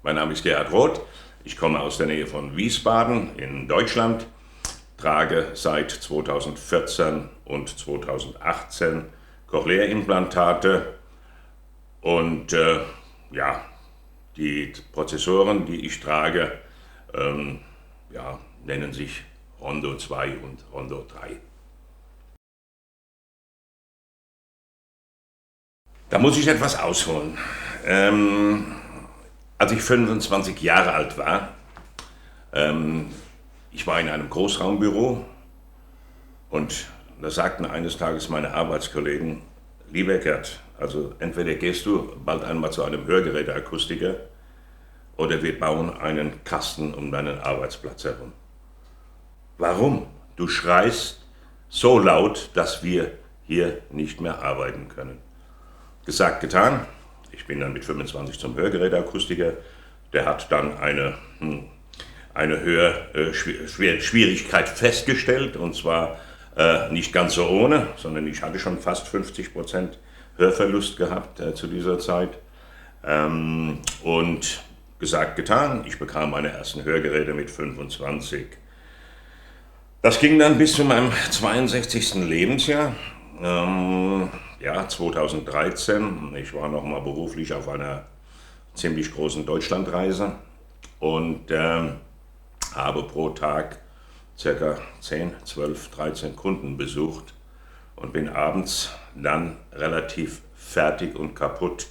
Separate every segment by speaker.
Speaker 1: Mein Name ist Gerhard Roth. Ich komme aus der Nähe von Wiesbaden in Deutschland, trage seit 2014 und 2018 Cochlea-Implantate und ja, die Prozessoren, die ich trage, nennen sich Rondo 2 und Rondo 3. Da muss ich etwas ausholen. Als ich 25 Jahre alt war, ich war in einem Großraumbüro und da sagten eines Tages meine Arbeitskollegen: Lieber Gerd, also entweder gehst du bald einmal zu einem Hörgeräteakustiker oder wir bauen einen Kasten um deinen Arbeitsplatz herum. Warum? Du schreist so laut, dass wir hier nicht mehr arbeiten können. Gesagt, getan. Ich bin dann mit 25 zum Hörgeräteakustiker. Der hat dann eine Hörschwierigkeit festgestellt, und zwar nicht ganz so ohne, sondern ich hatte schon fast 50% Hörverlust gehabt zu dieser Zeit. Und gesagt, getan. Ich bekam meine ersten Hörgeräte mit 25. Das ging dann bis zu meinem 62. Lebensjahr. 2013. Ich war noch mal beruflich auf einer ziemlich großen Deutschlandreise und habe pro Tag ca. 10, 12, 13 Kunden besucht und bin abends dann relativ fertig und kaputt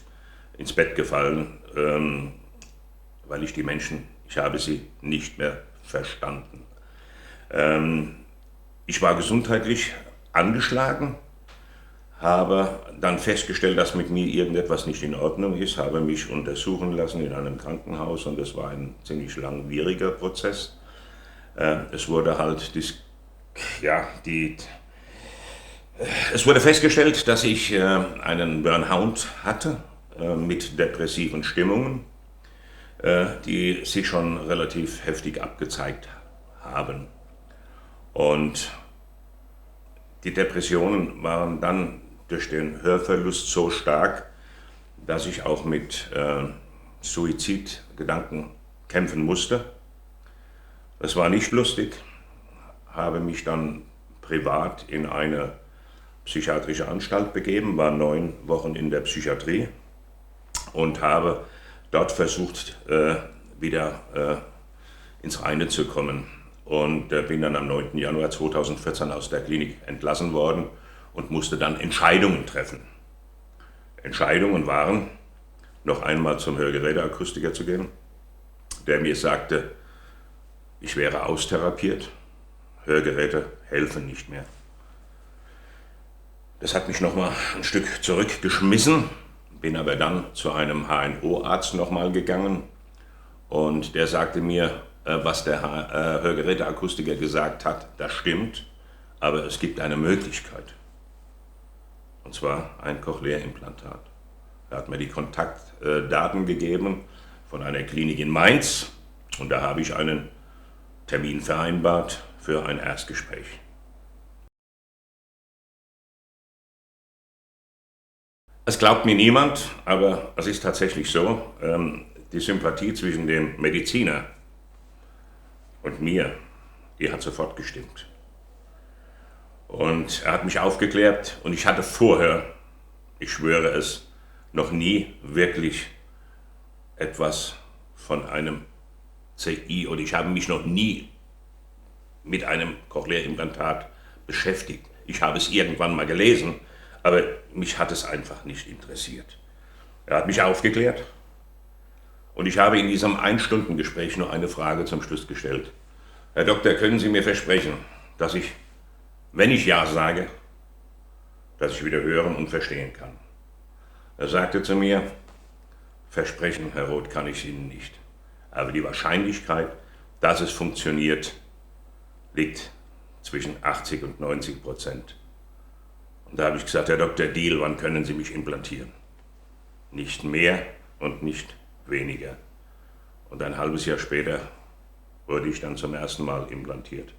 Speaker 1: ins Bett gefallen, weil ich habe sie nicht mehr verstanden. Ich war gesundheitlich angeschlagen, habe dann festgestellt, dass mit mir irgendetwas nicht in Ordnung ist, habe mich untersuchen lassen in einem Krankenhaus und es war ein ziemlich langwieriger Prozess. Es wurde festgestellt, dass ich einen Burnout hatte mit depressiven Stimmungen, die sich schon relativ heftig abgezeigt haben. Und die Depressionen waren dann durch den Hörverlust so stark, dass ich auch mit Suizidgedanken kämpfen musste. Das war nicht lustig, habe mich dann privat in eine psychiatrische Anstalt begeben, war 9 Wochen in der Psychiatrie und habe dort versucht, wieder ins Reine zu kommen. Und bin dann am 9. Januar 2014 aus der Klinik entlassen worden und musste dann Entscheidungen treffen. Entscheidungen waren, noch einmal zum Hörgeräteakustiker zu gehen, der mir sagte, ich wäre austherapiert, Hörgeräte helfen nicht mehr. Das hat mich nochmal ein Stück zurückgeschmissen, bin aber dann zu einem HNO-Arzt nochmal gegangen und der sagte mir, was der Hörgeräteakustiker gesagt hat, das stimmt, aber es gibt eine Möglichkeit. Und zwar ein Cochlea-Implantat. Er hat mir die Kontaktdaten gegeben von einer Klinik in Mainz und da habe ich einen Termin vereinbart für ein Erstgespräch. Es glaubt mir niemand, aber es ist tatsächlich so, die Sympathie zwischen dem Mediziner und mir, die hat sofort gestimmt. Und er hat mich aufgeklärt und ich hatte vorher, ich schwöre es, noch nie wirklich etwas von einem CI oder ich habe mich noch nie mit einem Cochlea-Implantat beschäftigt. Ich habe es irgendwann mal gelesen, aber mich hat es einfach nicht interessiert. Er hat mich aufgeklärt und ich habe in diesem 1-Stunden-Gespräch nur eine Frage zum Schluss gestellt. Herr Doktor, können Sie mir versprechen, dass ich, wenn ich Ja sage, dass ich wieder hören und verstehen kann? Er sagte zu mir, versprechen, Herr Roth, kann ich Ihnen nicht. Aber die Wahrscheinlichkeit, dass es funktioniert, liegt zwischen 80 und 90%. Und da habe ich gesagt, Herr Dr. Diehl, wann können Sie mich implantieren? Nicht mehr und nicht weniger. Und ein halbes Jahr später wurde ich dann zum ersten Mal implantiert.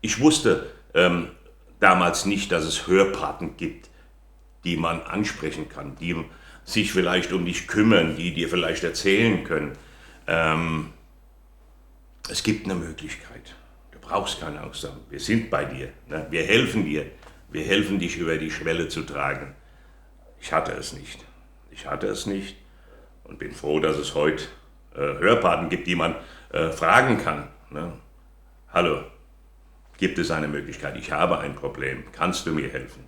Speaker 1: Ich wusste damals nicht, dass es Hörpaten gibt, die man ansprechen kann, die sich vielleicht um dich kümmern, die dir vielleicht erzählen können. Es gibt eine Möglichkeit. Du brauchst keine Angst haben. Wir sind bei dir. Ne? Wir helfen dir. Wir helfen dich über die Schwelle zu tragen. Ich hatte es nicht. Ich hatte es nicht und bin froh, dass es heute Hörpaten gibt, die man fragen kann. Ne? Hallo, gibt es eine Möglichkeit? Ich habe ein Problem. Kannst du mir helfen?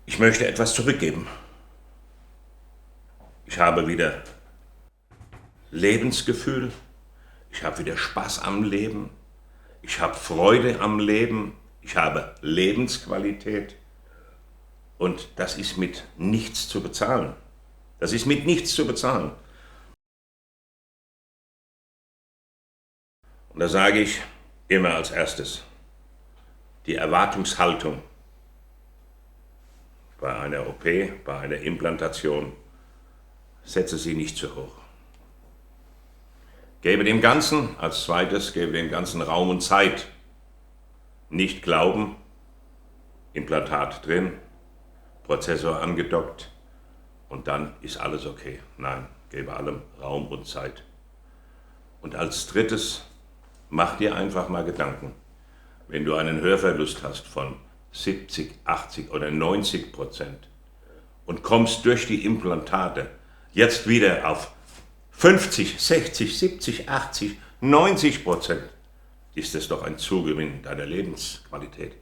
Speaker 1: Ich möchte etwas zurückgeben. Ich habe wieder Lebensgefühl. Ich habe wieder Spaß am Leben. Ich habe Freude am Leben. Ich habe Lebensqualität. Und das ist mit nichts zu bezahlen. Das ist mit nichts zu bezahlen. Und da sage ich immer als erstes, die Erwartungshaltung bei einer OP, bei einer Implantation, setze sie nicht zu hoch. Gebe dem Ganzen, als zweites, gebe dem Ganzen Raum und Zeit. Nicht glauben, Implantat drin, Prozessor angedockt und dann ist alles okay. Nein, gebe allem Raum und Zeit. Und als drittes, mach dir einfach mal Gedanken, wenn du einen Hörverlust hast von 70, 80 oder 90% und kommst durch die Implantate jetzt wieder auf 50, 60, 70, 80, 90%, ist es doch ein Zugewinn deiner Lebensqualität.